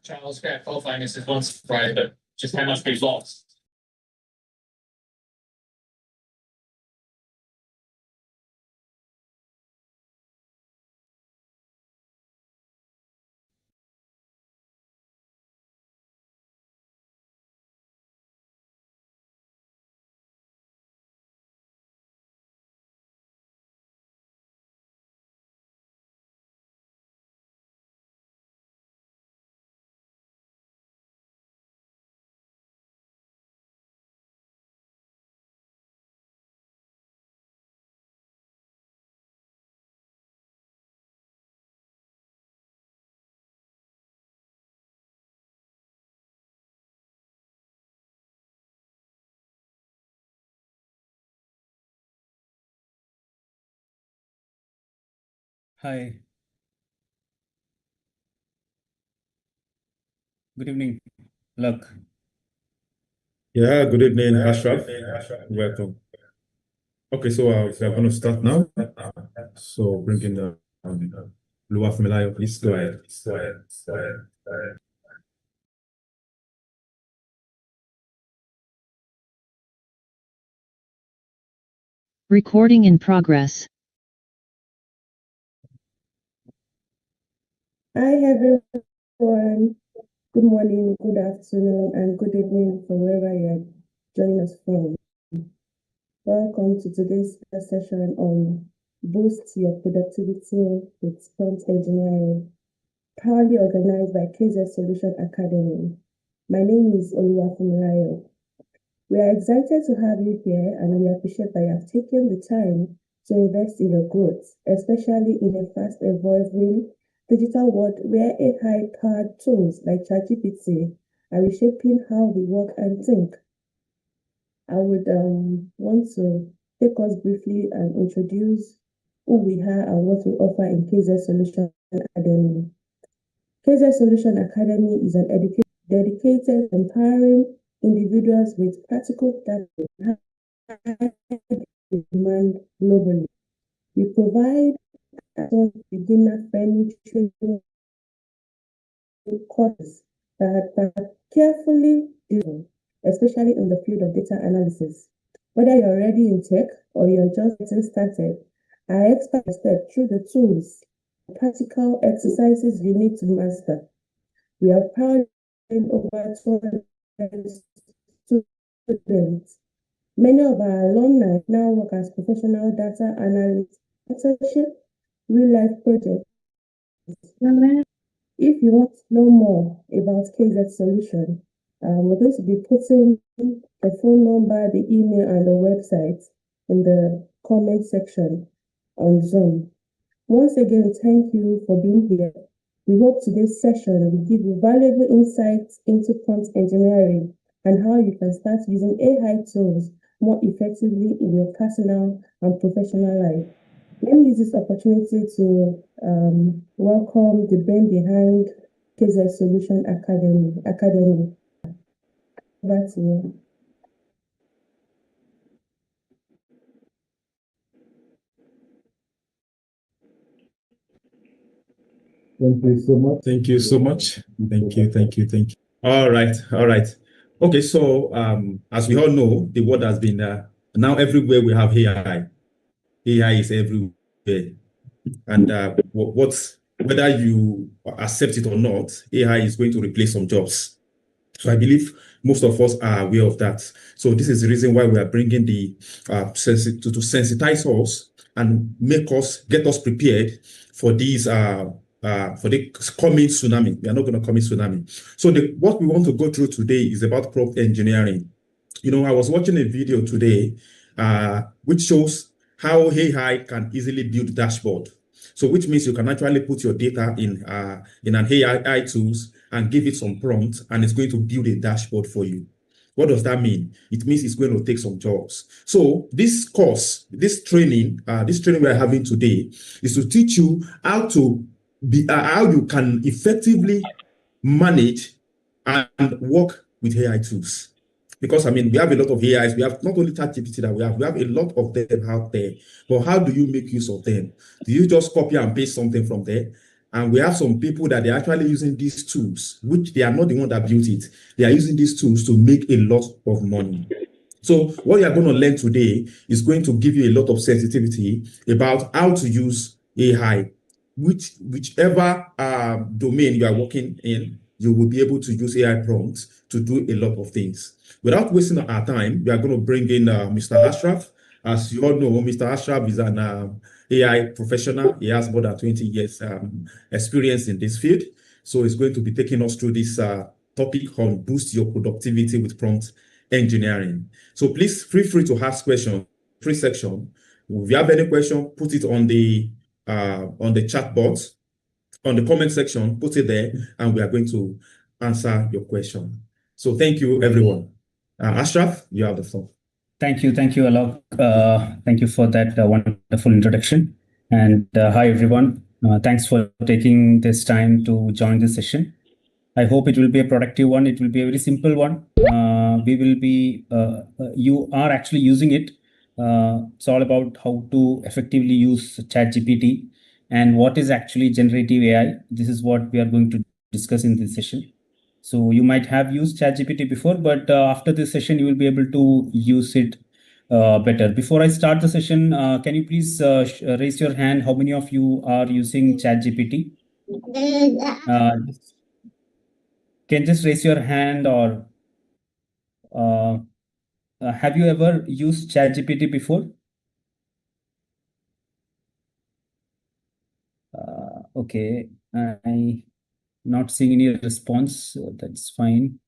Child's care qualifying is once right, but just how much we've lost. Hi, good evening, Luck. Yeah, good evening, Ashraf. Welcome. Okay, so we're going to start now. So bring in Lua Fumilayo, please go ahead. Recording in progress. Hi everyone. Good morning, good afternoon, and good evening from wherever you're joining us from. Welcome to today's session on Boost Your Productivity with Prompt Engineering, proudly organized by KZ Solution Academy. My name is Oluwafemilayo. We are excited to have you here, and we appreciate that you have taken the time to invest in your growth, especially in a fast-evolving digital world where AI-powered tools like ChatGPT are reshaping how we work and think. I would want to take us briefly and introduce who we are and what we offer in KZ Solution Academy. KZ Solution Academy is an education dedicated to empowering individuals with practical data high demand globally. We provide beginner-friendly training courses that are carefully designed, especially in the field of data analysis. Whether you're already in tech or you're just getting started, our experts step through the tools, practical exercises you need to master. We are proud in over 200 students. Many of our alumni now work as professional data analysts, mentorship, real-life projects. If you want to know more about KZ Solution, we're going to be putting the phone number, the email, and the website in the comment section on Zoom. Once again, thank you for being here. We hope today's session will give you valuable insights into prompt engineering and how you can start using AI tools more effectively in your personal and professional life. Let me use this opportunity to welcome the brain behind KZ Solution Academy. Over to you. Thank you so much. Thank you so much. Thank you. All right. Okay, so as we all know, the world has been now everywhere we have AI. AI is everywhere. And whether you accept it or not, AI is going to replace some jobs. So I believe most of us are aware of that. So this is the reason why we are bringing the to sensitize us and get us prepared for these for the coming tsunami. We are not going to come in tsunami. So what we want to go through today is about prompt engineering. You know, I was watching a video today which shows how AI can easily build dashboard. So which means you can actually put your data in an AI tools and give it some prompt, and it's going to build a dashboard for you. What does that mean? It means it's going to take some jobs. So this course, this training we're having today is to teach you how you can effectively manage and work with AI tools. Because I mean, we have a lot of AIs. We have not only ChatGPT that we have a lot of them out there. But how do you make use of them? Do you just copy and paste something from there? And we have some people that they're actually using these tools, which they are not the one that built it. They are using these tools to make a lot of money. So what you're going to learn today is going to give you a lot of sensitivity about how to use AI, whichever domain you are working in, you will be able to use AI prompts to do a lot of things. Without wasting our time, we are going to bring in Mr. Ashraf. As you all know, Mr. Ashraf is an AI professional. He has more than 20 years experience in this field. So he's going to be taking us through this topic on boost your productivity with prompt engineering. So please feel free to ask questions, free section. If you have any question, put it on the chat box, on the comment section, put it there, and we are going to answer your question. So thank you, everyone. Ashraf, you have the floor. Thank you, Alok. Thank you for that wonderful introduction. And hi, everyone. Thanks for taking this time to join this session. I hope it will be a productive one. It will be a very simple one. You are actually using it. It's all about how to effectively use ChatGPT and what is actually generative AI. This is what we are going to discuss in this session. So you might have used ChatGPT before, but after this session, you will be able to use it better. Before I start the session, can you please raise your hand? How many of you are using ChatGPT? Can just raise your hand, or have you ever used ChatGPT before? Okay, I'm not seeing any response, so that's fine.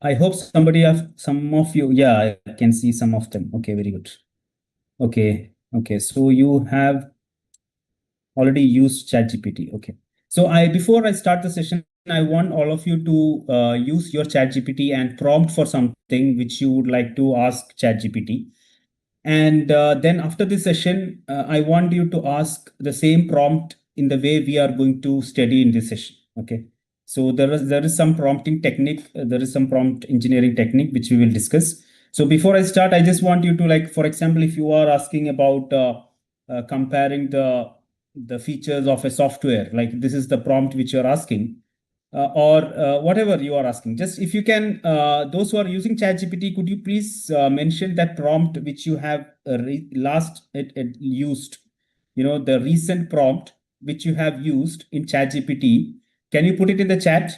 I hope some of you, yeah, I can see some of them. Okay, very good. Okay, so you have already used ChatGPT. Okay, so before I start the session, I want all of you to use your ChatGPT and prompt for something which you would like to ask ChatGPT. And then after this session, I want you to ask the same prompt in the way we are going to study in this session. Okay. So there is some prompting technique, there is some prompt engineering technique which we will discuss. So before I start, I just want you to, like, for example, if you are asking about comparing the features of a software, like this is the prompt which you're asking, or whatever you are asking. Just if you can, those who are using ChatGPT, could you please mention that prompt which you have used, the recent prompt which you have used in ChatGPT. Can you put it in the chat,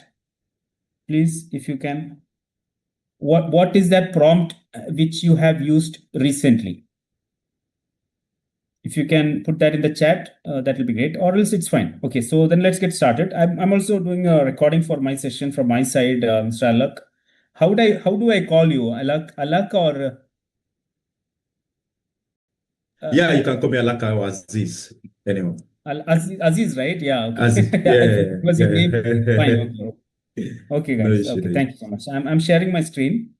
please, if you can? What is that prompt which you have used recently? If you can put that in the chat, that will be great, or else it's fine. Okay, so then let's get started. I'm also doing a recording for my session from my side, Mr. Alak. How do I call you? Alak or? Yeah, you can call me Alaka or Aziz. Anyway. Aziz, right? Yeah. Okay. Aziz. Yeah. Was your name? Fine. Okay. Okay, No guys. issue, Okay, no thank you so much. I'm sharing my screen.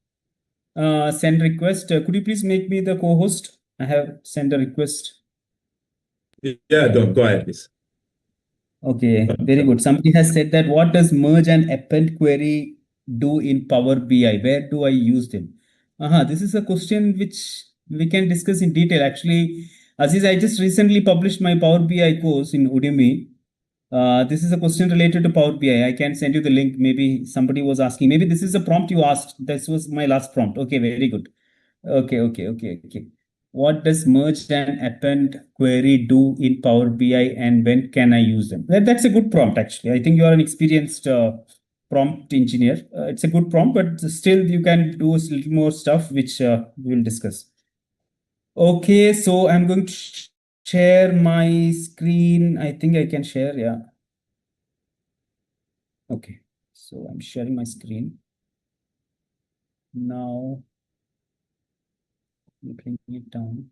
Send request. Could you please make me the co-host? I have sent a request. Yeah, Don, go ahead, please. Okay, very good. Somebody has said that what does merge and append query do in Power BI? Where do I use them? This is a question which we can discuss in detail. Actually, Aziz, I just recently published my Power BI course in Udemy. This is a question related to Power BI. I can send you the link. Maybe somebody was asking. Maybe this is a prompt you asked. This was my last prompt. Okay, very good. Okay. What does merge and append query do in Power BI, and when can I use them? That's a good prompt, actually. I think you are an experienced prompt engineer. It's a good prompt, but still you can do a little more stuff, which we will discuss. Okay, so I'm going to share my screen. I think I can share, yeah. Okay, so I'm sharing my screen. Now, bring it down.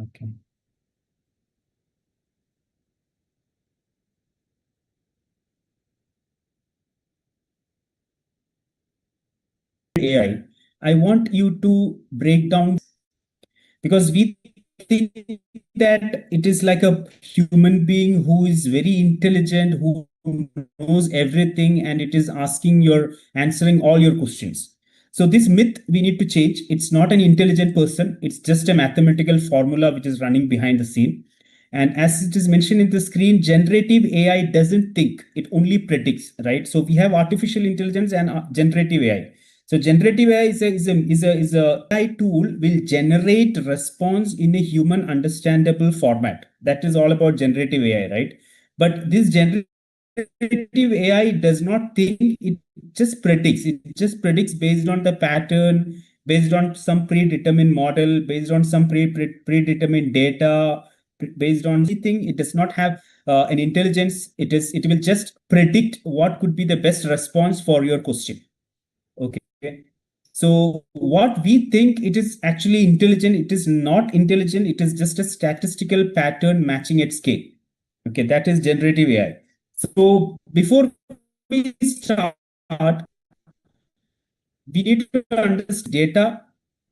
Okay. AI. I want you to break down, because we think that it is like a human being who is very intelligent, who knows everything, and it is answering all your questions. So this myth we need to change. It's not an intelligent person. It's just a mathematical formula which is running behind the scene. And as it is mentioned in the screen, generative AI doesn't think, it only predicts, right? So we have artificial intelligence and generative AI. So generative AI is a AI tool will generate response in a human understandable format. That is all about generative AI, right? But this generative AI does not think, it just predicts. It just predicts based on the pattern, based on some predetermined model, based on some predetermined data, based on anything. It does not have an intelligence. It will just predict what could be the best response for your question. Okay. So what we think it is actually intelligent, it is not intelligent. It is just a statistical pattern matching at scale. Okay, that is generative AI. So before we start, we need to understand data.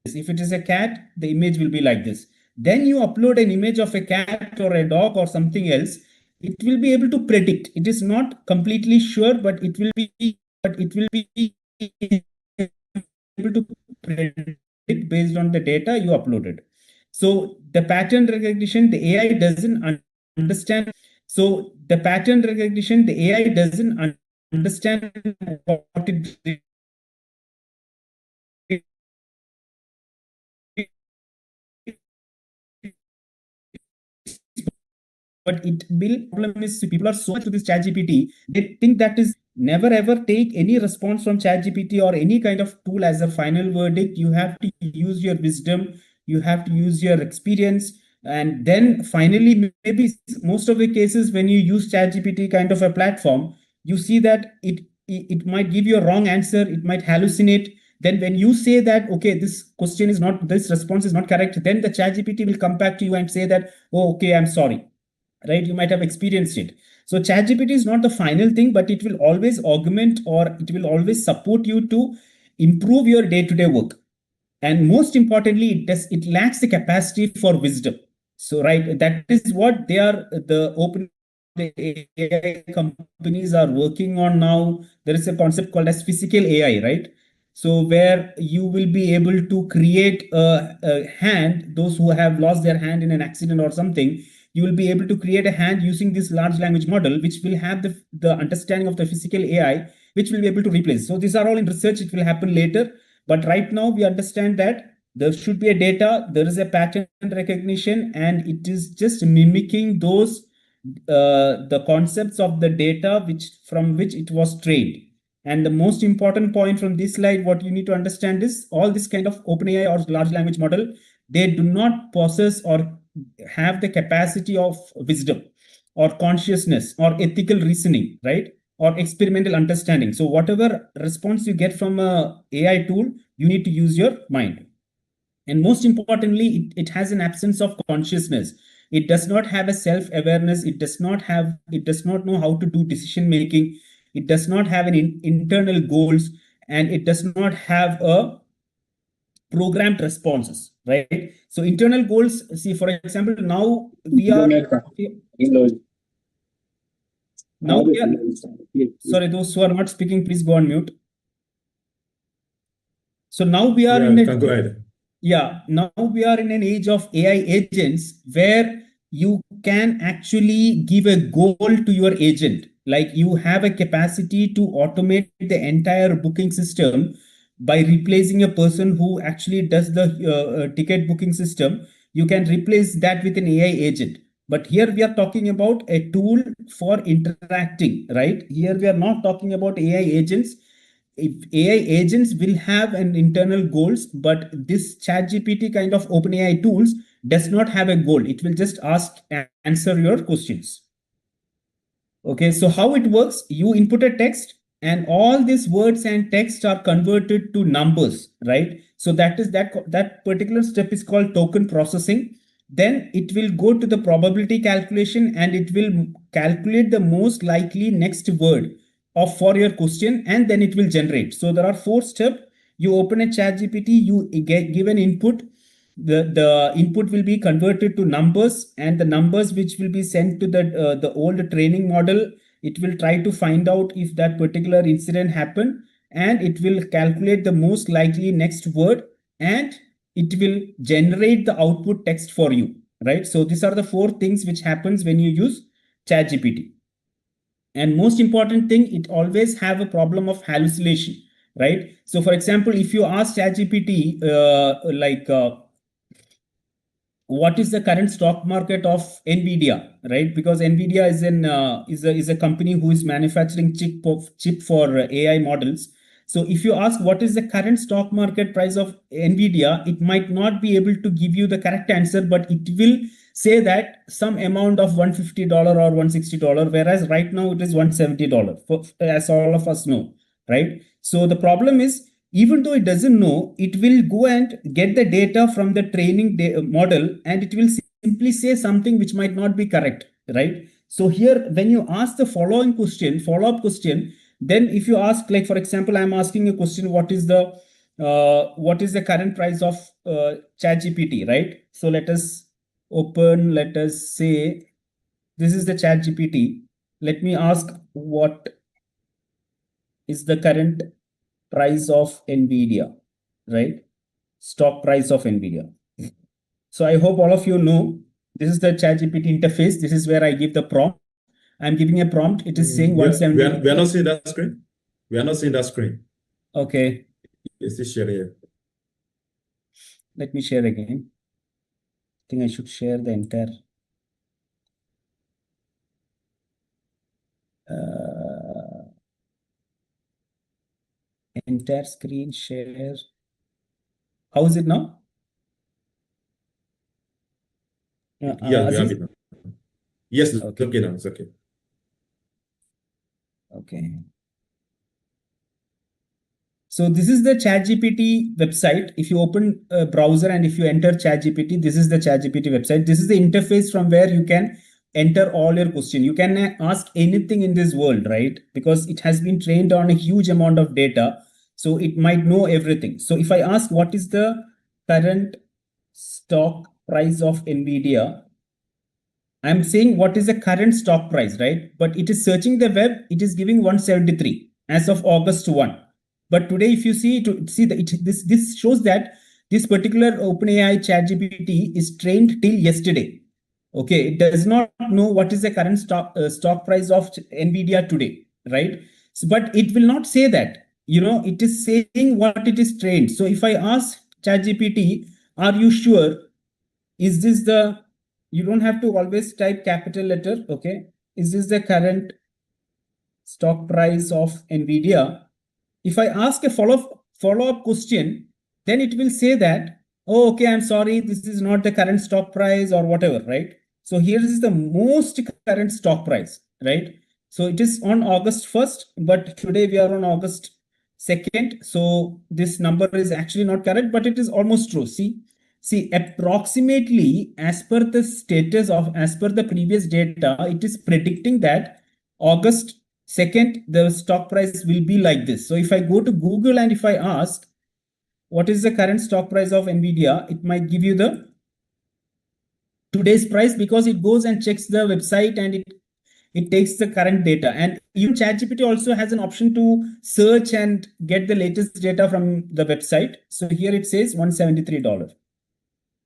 If it is a cat, the image will be like this. Then you upload an image of a cat or a dog or something else. It will be able to predict. It is not completely sure, but it will be able to predict based on the data you uploaded. So the pattern recognition, the AI doesn't understand. So the pattern recognition, the AI doesn't understand what it but it will problem is people are so much to this ChatGPT, they think that is never ever take any response from ChatGPT or any kind of tool as a final verdict. You have to use your wisdom, you have to use your experience, and then finally, maybe most of the cases when you use ChatGPT kind of a platform, you see that it might give you a wrong answer, it might hallucinate. Then when you say that, okay, this response is not correct, then the ChatGPT will come back to you and say that, oh, okay, I'm sorry, right? You might have experienced it. So ChatGPT is not the final thing, but it will always augment, or it will always support you to improve your day-to-day work. And most importantly, it lacks the capacity for wisdom. So, right, that is what they are, the AI companies are working on now. There is a concept called as physical AI, right? So where you will be able to create a hand, those who have lost their hand in an accident or something, you will be able to create a hand using this large language model, which will have the understanding of the physical AI, which will be able to replace. So these are all in research, it will happen later. But right now we understand that there should be a data, there is a pattern recognition, and it is just mimicking those the concepts of the data from which it was trained. And the most important point from this slide, what you need to understand is all this kind of OpenAI or large language model, they do not possess or have the capacity of wisdom or consciousness or ethical reasoning, right? Or experimental understanding. So whatever response you get from a AI tool, you need to use your mind. And most importantly, it has an absence of consciousness. It does not have a self-awareness. It does not know how to do decision making. It does not have an internal goals, and it does not have a programmed responses, right? So internal goals, see, for example, now we are sorry, those who are not speaking, please go on mute. So now we are in go ahead. Yeah, now we are in an age of AI agents where you can actually give a goal to your agent. Like you have a capacity to automate the entire booking system by replacing a person who actually does the ticket booking system. You can replace that with an AI agent. But here we are talking about a tool for interacting, right? Here we are not talking about AI agents. If AI agents will have an internal goals, but this ChatGPT kind of OpenAI tools does not have a goal. It will just ask and answer your questions. Okay, so how it works, you input a text and all these words and text are converted to numbers, right? So that particular step is called token processing. Then it will go to the probability calculation and it will calculate the most likely next word of for your question, and then it will generate. So there are 4 steps. You open a ChatGPT, you give an input, the input will be converted to numbers, and the numbers which will be sent to the old training model, it will try to find out if that particular incident happened, and it will calculate the most likely next word, and it will generate the output text for you, right? So these are the 4 things which happens when you use ChatGPT. And most important thing, it always have a problem of hallucination, right? So for example, if you ask ChatGPT what is the current stock market of Nvidia, right? Because Nvidia is a company who is manufacturing chip for AI models. So if you ask what is the current stock market price of Nvidia, it might not be able to give you the correct answer, but it will say that some amount of $150 or $160, whereas right now it is $170, as all of us know, right? So the problem is, even though it doesn't know, it will go and get the data from the training model, and it will simply say something which might not be correct, right? So here, when you ask the follow-up question, then if you ask, like for example, I'm asking a question, what is the current price of ChatGPT, right? So let us say this is the ChatGPT. Let me ask, what is the current price of Nvidia, right? Stock price of Nvidia. So I hope all of you know, this is the ChatGPT interface. This is where I give the prompt. I'm giving a prompt. It is saying 170. We are not seeing that screen. We are not seeing that screen. Okay. It's this share here. Let me share again. I think I should share the entire. Entire screen share. How is it now? Yeah, we have Aziz? it now. Yes, it's Okay. okay now. It's okay. Okay. So this is the ChatGPT website. If you open a browser and if you enter ChatGPT, this is the ChatGPT website. This is the interface from where you can enter all your question. You can ask anything in this world, right? Because it has been trained on a huge amount of data. So it might know everything. So if I ask what is the current stock price of Nvidia, I'm saying what is the current stock price, right? But it is searching the web, it is giving 173 as of August 1. But today, if you see this shows that this particular OpenAI ChatGPT is trained till yesterday. Okay, it does not know what is the current stock price of Nvidia today, right? So, but it will not say that. It is saying what it is trained. So if I ask ChatGPT, are you sure? Is this the, you don't have to always type capital letter, okay? Is this the current stock price of Nvidia? If I ask a follow-up question, then it will say that, oh, okay, I'm sorry, this is not the current stock price or whatever, right? So here is the most current stock price, right? So it is on August 1st, but today we are on August 2nd. So this number is actually not correct, but it is almost true. See, approximately as per the previous data, it is predicting that August 2nd, the stock price will be like this. So if I go to Google and if I ask, what is the current stock price of Nvidia, it might give you the today's price, because it goes and checks the website and it takes the current data. And even ChatGPT also has an option to search and get the latest data from the website. So here it says $173.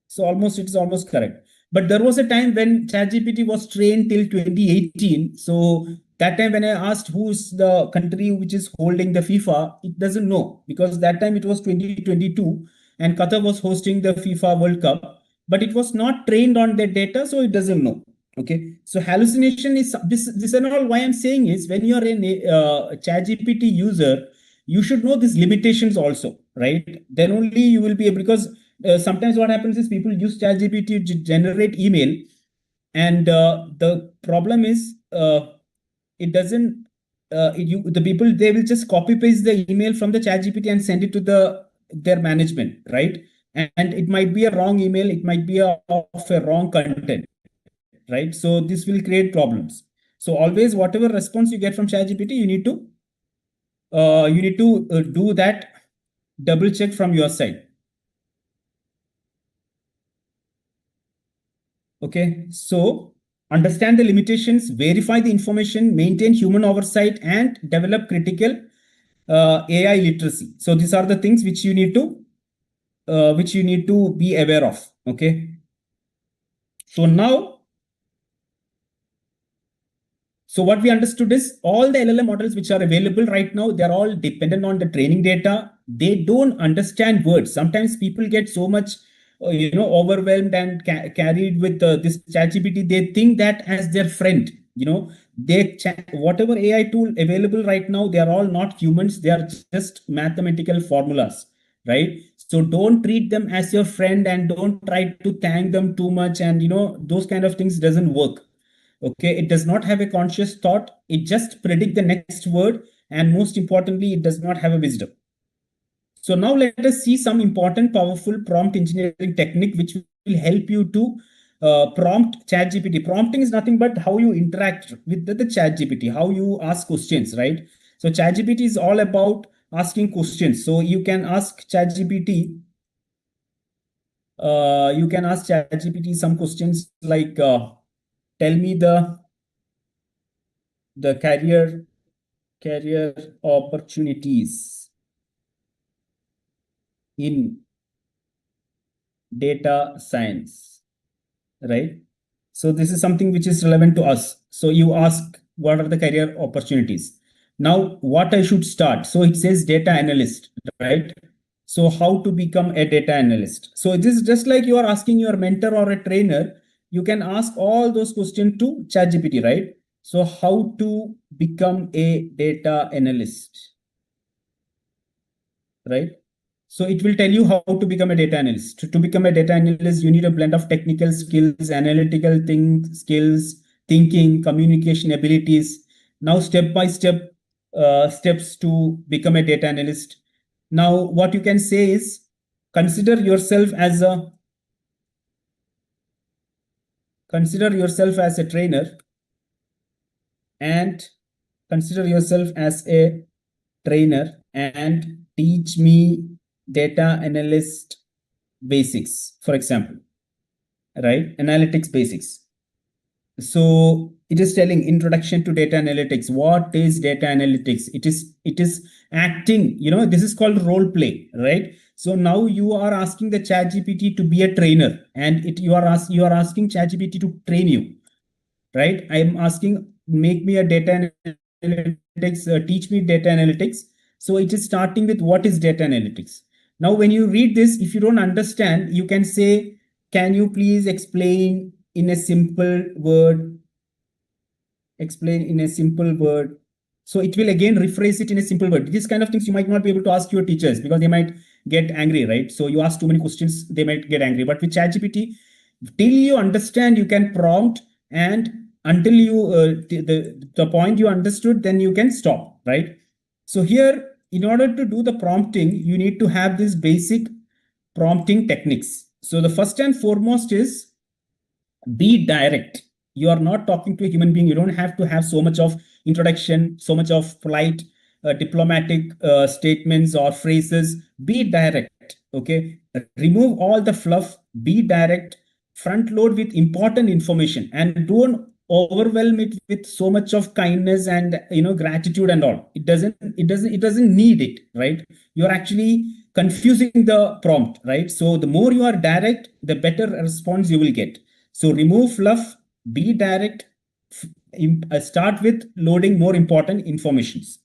So it's almost correct. But there was a time when ChatGPT was trained till 2018. So that time when I asked who's the country which is holding the FIFA, it doesn't know, because that time it was 2022 and Qatar was hosting the FIFA World Cup, but it was not trained on that data, so it doesn't know. Okay, so hallucination is this and all. Why I'm saying is, when you're a ChatGPT user, you should know these limitations also, right? Then only you will be able, because sometimes what happens is people use ChatGPT to generate email, and the problem is it doesn't. The people, they will just copy paste the email from the ChatGPT and send it to their management, right? And it might be a wrong email, it might be of a wrong content, right? So this will create problems. So always, whatever response you get from ChatGPT, you need to do that double check from your side. Okay, so understand the limitations, verify the information, maintain human oversight, and develop critical AI literacy. So these are the things which you need to be aware of. Okay. So now, so what we understood is, all the LLM models which are available right now, they're all dependent on the training data. They don't understand words. Sometimes people get so much overwhelmed and carried with this ChatGPT. They think that as their friend. Whatever AI tool available right now, they are all not humans. They are just mathematical formulas, right? So don't treat them as your friend, and don't try to thank them too much, and those kind of things doesn't work. Okay, it does not have a conscious thought. It just predict the next word, and most importantly, it does not have a wisdom. So now let us see some important, powerful prompt engineering technique which will help you to prompt ChatGPT. Prompting is nothing but how you interact with the ChatGPT, how you ask questions, right? So ChatGPT is all about asking questions. So you can ask ChatGPT. Some questions like, tell me the career opportunities in data science, right? So this is something which is relevant to us. So you ask, what are the career opportunities? Now, what I should start? So it says data analyst, right? So how to become a data analyst? So this is just like you are asking your mentor or a trainer. You can ask all those questions to ChatGPT, right? So how to become a data analyst, right? So it will tell you how to become a data analyst. To become a data analyst, you need a blend of technical skills, analytical skills, thinking, communication abilities. Now, step by step steps to become a data analyst. Now, what you can say is, consider yourself as a trainer, and teach me data analyst basics, for example, right? Analytics basics. So it is telling introduction to data analytics. What is data analytics? It is acting, this is called role play, right? So now you are asking the ChatGPT to be a trainer, and you are asking ChatGPT to train you, right? I am asking, make me a data analytics, teach me data analytics. So it is starting with what is data analytics. Now, when you read this, if you don't understand, you can say, can you please explain in a simple word? Explain in a simple word. So it will again rephrase it in a simple word. These kind of things you might not be able to ask your teachers because they might get angry, right? So you ask too many questions, they might get angry. But with ChatGPT, till you understand, you can prompt, and until you the point you understood, then you can stop, right? So here, in order to do the prompting, you need to have this basic prompting techniques. So the first and foremost is be direct. You are not talking to a human being. You don't have to have so much of introduction, so much of polite diplomatic statements or phrases. Be direct. Okay, remove all the fluff. Be direct. Front load with important information, and don't overwhelm it with so much of kindness and gratitude and all. It doesn't need it, right? You're actually confusing the prompt, right? So the more you are direct, the better response you will get. So remove fluff, be direct, start with loading more important informations.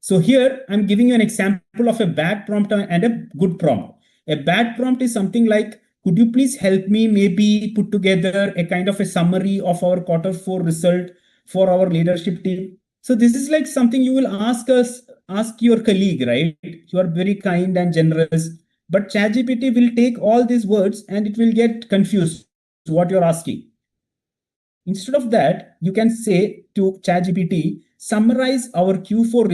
So here I'm giving you an example of a bad prompt and a good prompt. A bad prompt is something like, could you please help me maybe put together a kind of a summary of our Q4 result for our leadership team? So this is like something you will ask your colleague, right? You are very kind and generous, but ChatGPT will take all these words and it will get confused what you're asking. Instead of that, you can say to ChatGPT, summarize our Q4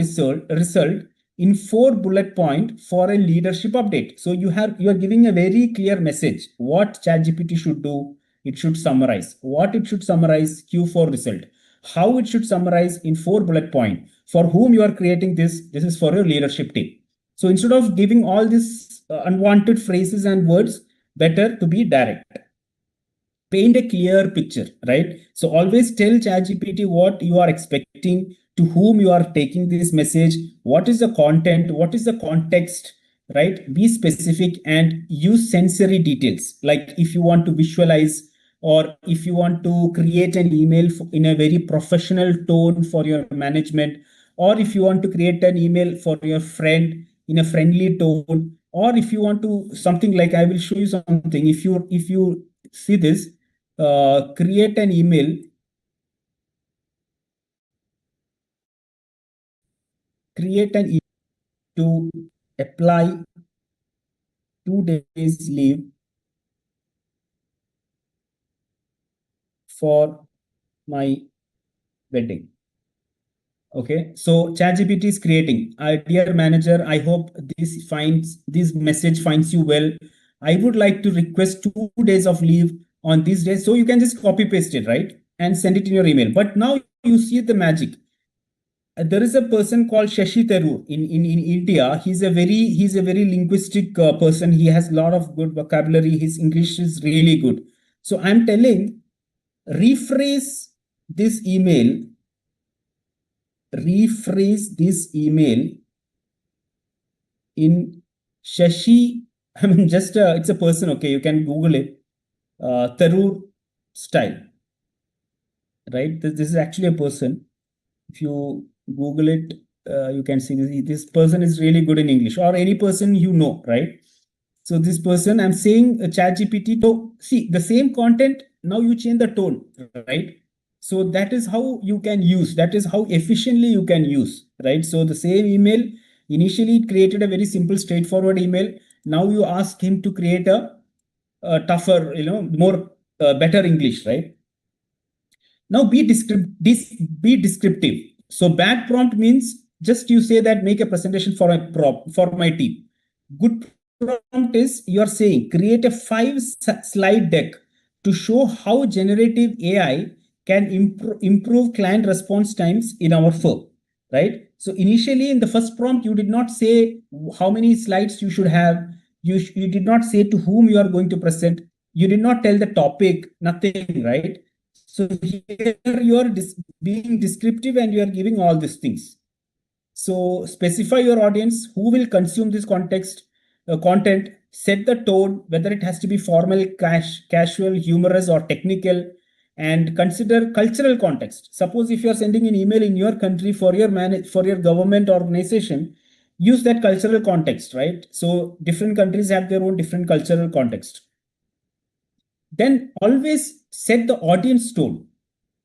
result in 4 bullet point for a leadership update. So you are giving a very clear message what ChatGPT should do. It should summarize what it should summarize Q4 result, how it should summarize in 4 bullet point, for whom you are creating this is for your leadership team. So instead of giving all these unwanted phrases and words, better to be direct. Paint a clear picture, right? So always tell ChatGPT what you are expecting, to whom you are taking this message, what is the content, what is the context, right? Be specific and use sensory details. Like if you want to visualize, or if you want to create an email in a very professional tone for your management, or if you want to create an email for your friend in a friendly tone, or if you want to something like, I will show you something. If you see this, create an email to apply 2 days leave for my wedding. Okay, so ChatGPT is creating, dear manager, I hope this message finds you well. I would like to request 2 days of leave on this day. So you can just copy paste it, right, and send it in your email. But now you see the magic. There is a person called Shashi Tharoor in India. He's a very linguistic person. He has a lot of good vocabulary. His English is really good. So I'm telling, rephrase this email in Shashi. I mean, just it's a person. Okay, you can Google it. Tharoor style, right? This is actually a person. If you Google it, you can see this person is really good in English, or any person right? So this person, I'm saying ChatGPT to see the same content. Now you change the tone, right? So that is how you can use. That is how efficiently you can use, right? So the same email, initially it created a very simple, straightforward email. Now you ask him to create a tougher, more better English, right? Now be descriptive. So bad prompt means just you say that make a presentation for my team. Good prompt is you're saying create a 5-slide deck to show how generative AI can improve client response times in our firm, right? So initially in the first prompt, you did not say how many slides you should have. You did not say to whom you are going to present. You did not tell the topic, nothing, right? So here you are being descriptive and you are giving all these things. So specify your audience who will consume this content, set the tone, whether it has to be formal, casual, humorous, or technical, and consider cultural context. Suppose if you are sending an email in your country for your government organization, use that cultural context, right? So different countries have their own different cultural context. Then always set the audience tone,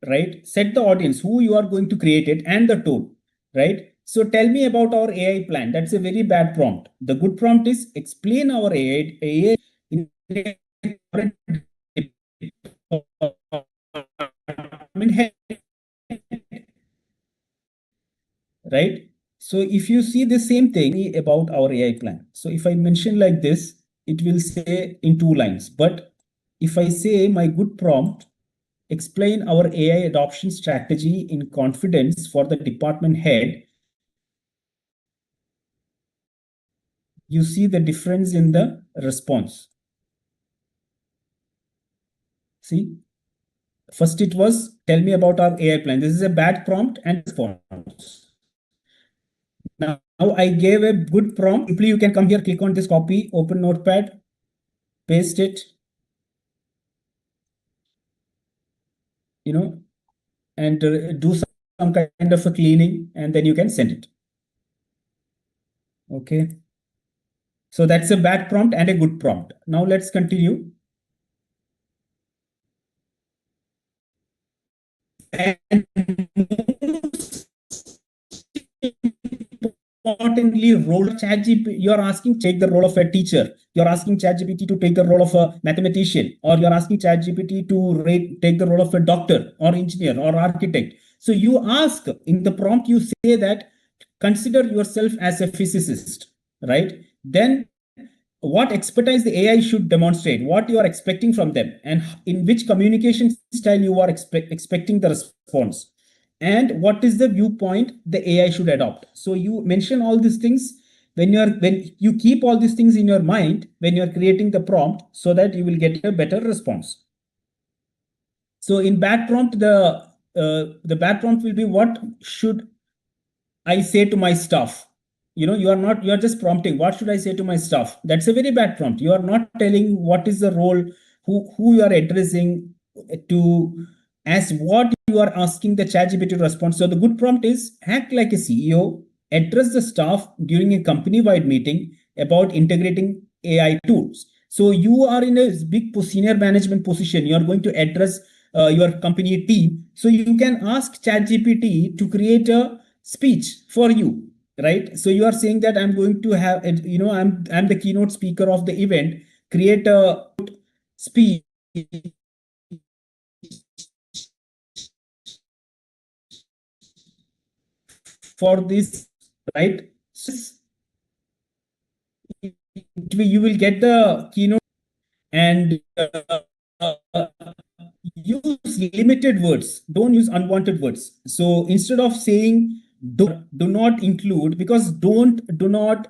right? Set the audience, who you are going to create it, and the tone, right? So tell me about our AI plan. That's a very bad prompt. The good prompt is explain our AI in right? So if you see the same thing about our AI plan. So if I mention like this, it will say in 2 lines. But if I say my good prompt, explain our AI adoption strategy in confidence for the department head, you see the difference in the response. See, first it was tell me about our AI plan. This is a bad prompt and response. Now I gave a good prompt. Simply you can come here, click on this copy, open Notepad, paste it, and do some kind of a cleaning, and then you can send it. Okay. So that's a bad prompt and a good prompt. Now let's continue. And importantly, role ChatGPT, you're asking take the role of a teacher, you're asking ChatGPT to take the role of a mathematician, or you're asking ChatGPT to take the role of a doctor or engineer or architect. So you ask in the prompt, you say that consider yourself as a physicist, right? Then what expertise the AI should demonstrate, what you are expecting from them, and in which communication style you are expecting the response, and what is the viewpoint the AI should adopt. So you mention all these things when you keep all these things in your mind when you are creating the prompt, so that you will get a better response. So in bad prompt, the bad prompt will be, what should I say to my staff? You are just prompting, what should I say to my staff? That's a very bad prompt. You are not telling what is the role, who you are addressing to, as what you are asking the ChatGPT response. So the good prompt is act like a CEO, address the staff during a company-wide meeting about integrating AI tools. So you are in a big senior management position. You are going to address your company team. So you can ask ChatGPT to create a speech for you, right? So you are saying that I'm going to have, I'm the keynote speaker of the event, create a speech for this, right? You will get the keynote, and use limited words, don't use unwanted words. So instead of saying do not include, because do not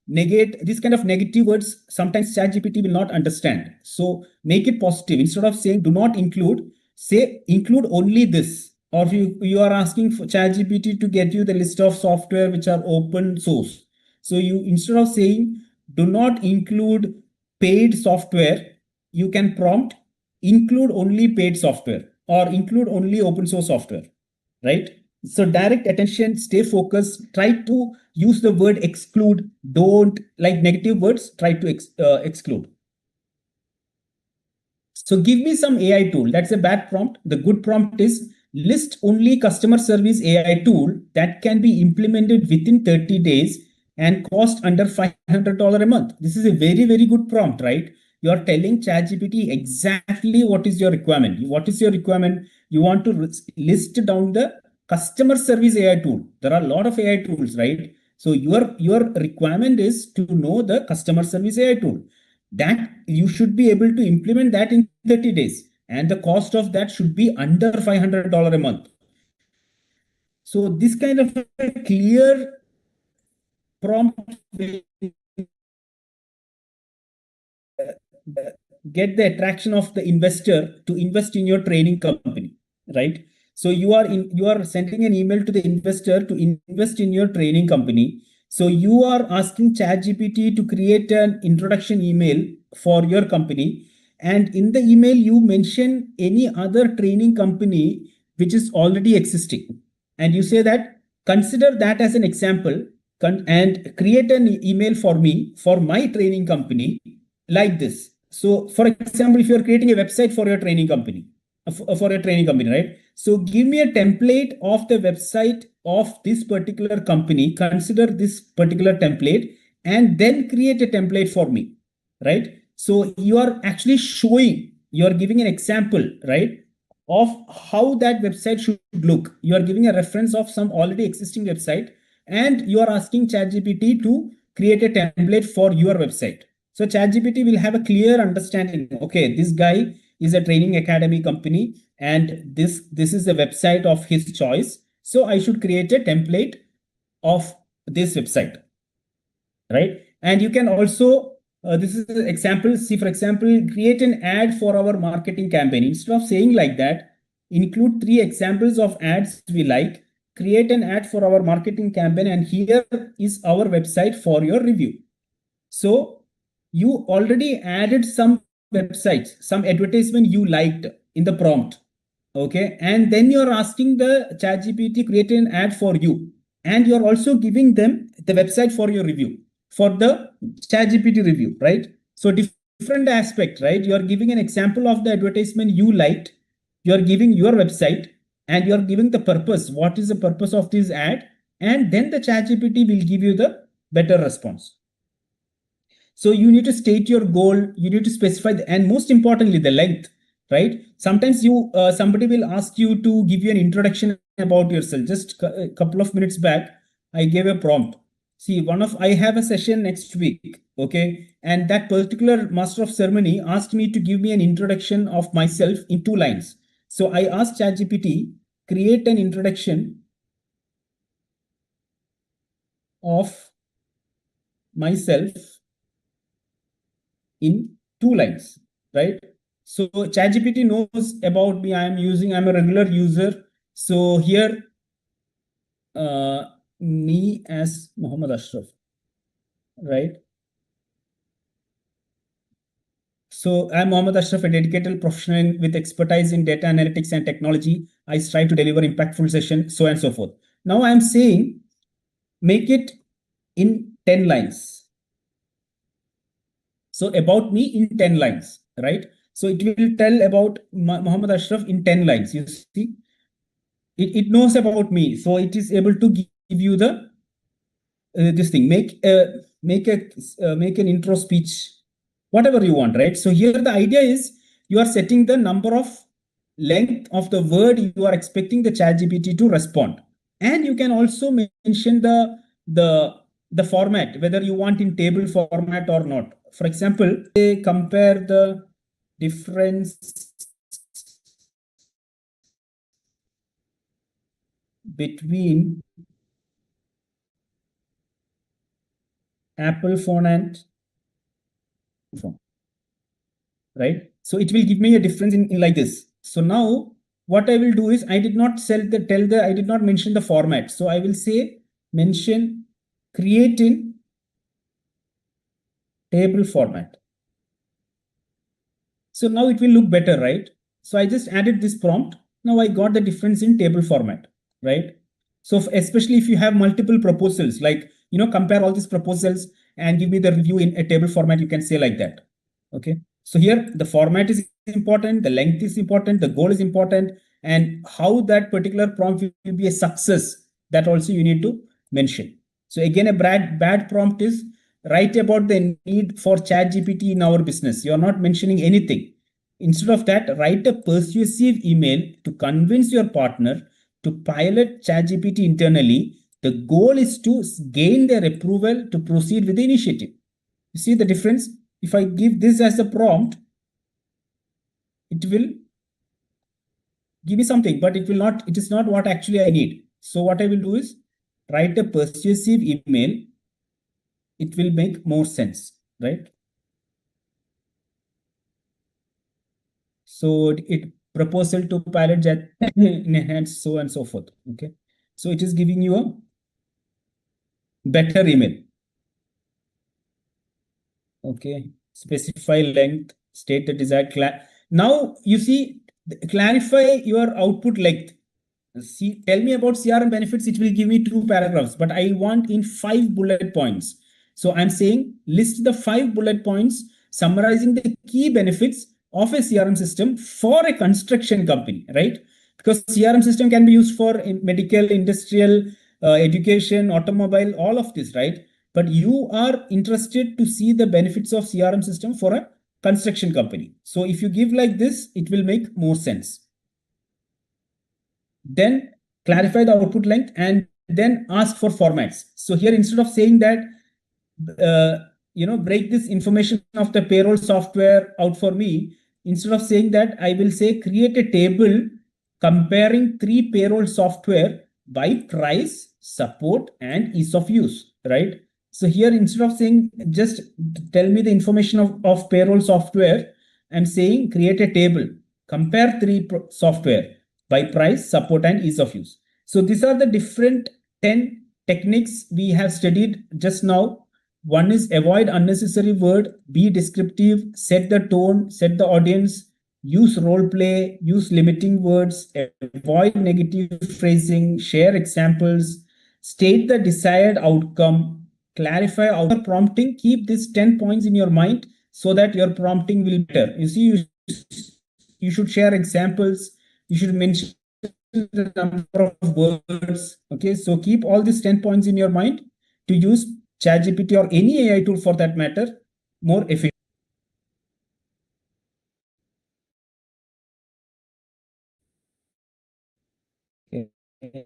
negate, this kind of negative words sometimes ChatGPT will not understand. So make it positive. Instead of saying do not include, say include only this. Or if you are asking for ChatGPT to get you the list of software which are open source, so you, instead of saying do not include paid software, you can prompt include only paid software or include only open source software, right? So direct attention, stay focused, try to use the word exclude, don't like negative words, try to exclude. So give me some AI tool. That's a bad prompt. The good prompt is list only customer service AI tool that can be implemented within 30 days and cost under $500 a month. This is a very, very good prompt, right? You are telling ChatGPT exactly what is your requirement. What is your requirement? You want to list down the customer service AI tool. There are a lot of AI tools, right? So your requirement is to know the customer service AI tool that you should be able to implement that in 30 days, and the cost of that should be under $500 a month. So this kind of a clear prompt get the attraction of the investor to invest in your training company, right? So you are sending an email to the investor to invest in your training company. So you are asking ChatGPT to create an introduction email for your company. And in the email, you mention any other training company which is already existing. And you say that consider that as an example and create an email for me for my training company like this. So, for example, if you're creating a website for your training company, right? So, give me a template of the website of this particular company. Consider this particular template and then create a template for me, right? So, you are actually showing, you are giving an example, right, of how that website should look. You are giving a reference of some already existing website and you are asking ChatGPT to create a template for your website. So ChatGPT will have a clear understanding. Okay, this guy is a training academy company and this is the website of his choice. So I should create a template of this website, right? And you can also, this is an example. See, for example, create an ad for our marketing campaign. Instead of saying like that, include 3 examples of ads we like, create an ad for our marketing campaign, and here is our website for your review. So you already added some websites, some advertisement you liked in the prompt. Okay. And then you're asking the ChatGPT create an ad for you. And you're also giving them the website for your review, for the ChatGPT review, right? So different aspect, right? You're giving an example of the advertisement you liked. You're giving your website and you're giving the purpose. What is the purpose of this ad? And then the ChatGPT will give you the better response. So you need to state your goal. You need to specify, and most importantly, the length, right? Sometimes somebody will ask you to give you an introduction about yourself. Just a couple of minutes back, I gave a prompt. See, I have a session next week, okay? And that particular master of ceremony asked me to give me an introduction of myself in 2 lines. So I asked ChatGPT, create an introduction of myself in 2 lines, right? So ChatGPT knows about me. I'm a regular user. So here, me as Muhammad Ashraf, right? So I'm Muhammad Ashraf, a dedicated professional with expertise in data analytics and technology. I strive to deliver impactful sessions, so on and so forth. Now I'm saying, make it in 10 lines. So about me in 10 lines, right? So it will tell about Muhammad Ashraf in 10 lines. You see, it knows about me. So it is able to give you the this thing, make an intro speech, whatever you want, right? So here the idea is you are setting the number of length of the word you are expecting the ChatGPT to respond. And you can also mention the format, whether you want in table format or not. For example, they compare the difference between Apple phone and phone, right? So it will give me a difference in like this. So now what I will do is I did not I did not mention the format. So I will say mention create in table format. So now it will look better, right? So I just added this prompt. Now I got the difference in table format, right? So especially if you have multiple proposals, like, compare all these proposals and give me the review in a table format, you can say like that. Okay. So here the format is important, the length is important, the goal is important, and how that particular prompt will be a success, that also you need to mention. So again, a bad prompt is write about the need for ChatGPT in our business. You're not mentioning anything. Instead of that, write a persuasive email to convince your partner to pilot ChatGPT internally. The goal is to gain their approval to proceed with the initiative. You see the difference? If I give this as a prompt, it will give me something, but it is not what actually I need. So what I will do is write a persuasive email. It will make more sense, right? So it proposal to pilot jet enhance so and so forth. Okay. So it is giving you a better email. Okay. Specify length, state the desired now you see, clarify your output length. See, tell me about CRM benefits. It will give me 2 paragraphs, but I want in 5 bullet points. So I'm saying list the 5 bullet points summarizing the key benefits of a CRM system for a construction company, right? Because CRM system can be used for medical, industrial, education, automobile, all of this, right? But you are interested to see the benefits of CRM system for a construction company. So if you give like this, it will make more sense. Then clarify the output length and then ask for formats. So here, instead of saying that, break this information of the payroll software out for me, instead of saying that, I will say create a table comparing 3 payroll software by price, support, and ease of use, right? So here, instead of saying just tell me the information of payroll software, I'm saying create a table, compare 3 software by price, support, and ease of use. So these are the different 10 techniques we have studied just now. One is avoid unnecessary word, be descriptive, set the tone, set the audience, use role play, use limiting words, avoid negative phrasing, share examples, state the desired outcome, clarify our prompting. Keep these 10 points in your mind so that your prompting will be better. You see, you should share examples. You should mention the number of words. Okay, so keep all these 10 points in your mind to use ChatGPT or any AI tool for that matter more efficiently. Okay.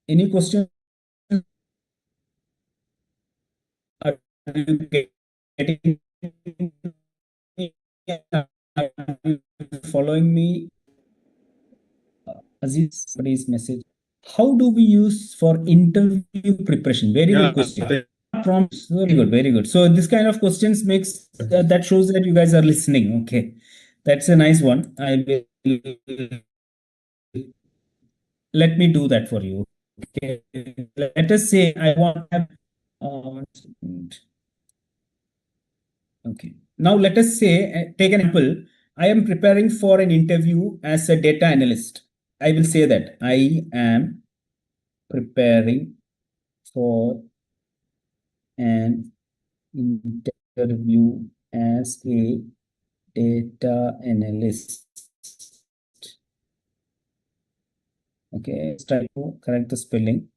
Any question? Are you getting following me? Aziz, somebody's message. How do we use for interview preparation? Very good question. Prompts, very good, very good. So this kind of questions makes that shows that you guys are listening. Okay, that's a nice one. I will let me do that for you. Okay, let us say I want to have. Okay. Now let us say, take an example. I am preparing for an interview as a data analyst. I will say that I am preparing for an interview as a data analyst. Okay, let's try to correct the spelling.